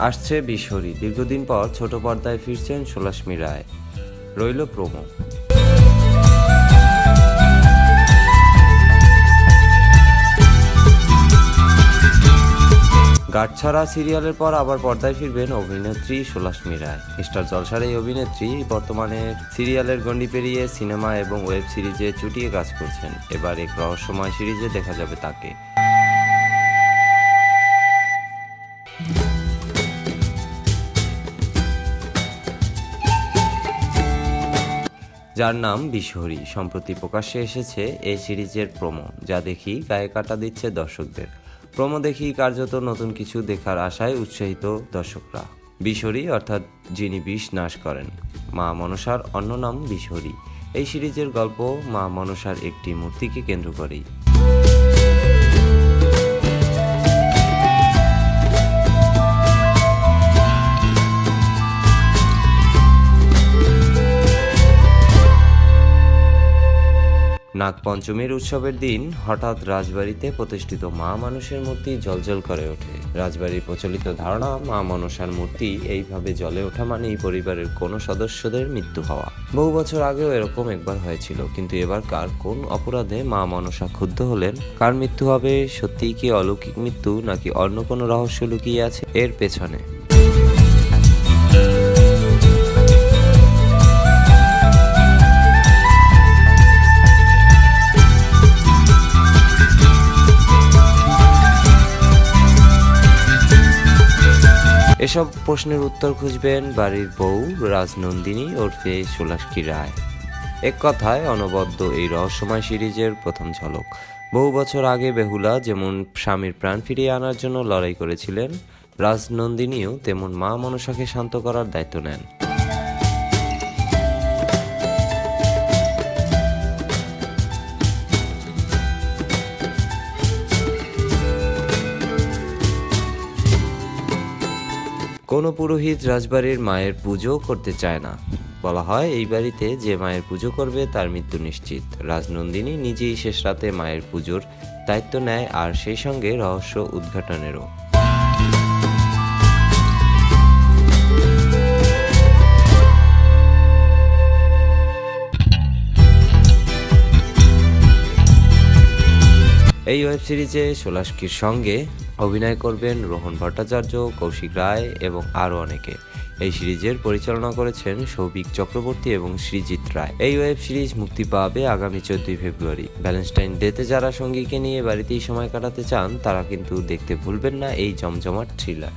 আসছে বিশ্বরী, দীর্ঘদিন পর ছোট পর্দায় ফিরছেন সোলাশ্মী রায়। রইল প্রোমো। গাঁটছড়া সিরিয়ালের পর আবার পর্দায় ফিরবেন অভিনেত্রী সোলাশ্মী রায়। স্টার জলসার এই অভিনেত্রী বর্তমানে সিরিয়ালের গণ্ডি পেরিয়ে সিনেমা এবং ওয়েব সিরিজে চুটিয়ে কাজ করছেন। এবার এক রহস্যময় সিরিজে দেখা যাবে তাকে। যার নাম বিশ্বরী। সম্প্রতি প্রকাশ্যে এসেছে এই সিরিজের প্রোমো, যা দেখি গায়ে কাটা দিচ্ছে দর্শকদের। প্রোমো দেখি কার্যত নতুন কিছু দেখার আশায় উৎসাহিত দর্শকরা। বিশ্বরী অর্থাৎ যিনি বিষ নাশ করেন, মা মনসার অন্য নাম বিশ্বরী। এই সিরিজের গল্প মা মনসার একটি মূর্তিকে কেন্দ্র করেই। নাগপঞ্চমীর উৎসবের দিন হঠাৎ রাজবাড়িতে প্রতিষ্ঠিত মা মানুষের মূর্তি জ্বলজ্বল করে ওঠে। রাজবাড়ির প্রচলিত ধারণা, মা মনসার মূর্তি এইভাবে জ্বলে ওঠা মানেই পরিবারের কোনো সদস্যদের মৃত্যু হওয়া। বহু বছর আগেও এরকম একবার হয়েছিল, কিন্তু এবার কার কোন অপরাধে মা মনসা ক্ষুব্ধ হলেন? কার মৃত্যু হবে? সত্যিই কি অলৌকিক মৃত্যু, নাকি অন্য কোনো রহস্য লুকিয়ে আছে এর পেছনে? এসব প্রশ্নের উত্তর খুঁজবেন বাড়ির বউ রাজনন্দিনী ওরফে সোলাশ্মী রায়। এক কথায় অনবদ্য এই রহস্যময় সিরিজের প্রথম ঝলক। বহু বছর আগে বেহুলা যেমন স্বামীর প্রাণ ফিরিয়ে আনার জন্য লড়াই করেছিলেন, রাজনন্দিনীও তেমন মা মনসাকে শান্ত করার দায়িত্ব নেন। কোনো পুরোহিত রাজবাড়ির মায়ের পুজো করতে চায় না। বলা হয় এই বাড়িতে যে মায়ের পুজো করবে তার মৃত্যু নিশ্চিত। রাজনন্দিনী নিজেই শেষ রাতে মায়ের পুজোর দায়িত্ব নেয়, আর সেই সঙ্গে রহস্য উদ্ঘাটনেরও। এই ওয়েব সিরিজে সোলাশ্মীর সঙ্গে অভিনয় করবেন রোহন ভট্টাচার্য, কৌশিক রায় এবং আরও অনেকে। এই সিরিজের পরিচালনা করেছেন সৌভিক চক্রবর্তী এবং সৃজিত রায়। এই ওয়েব সিরিজ মুক্তি পাবে আগামী 14 ফেব্রুয়ারি। ভ্যালেন্টাইন ডেতে যারা সঙ্গীকে নিয়ে বাড়িতেই সময় কাটাতে চান, তারা কিন্তু দেখতে ভুলবেন না এই জমজমাট থ্রিলার।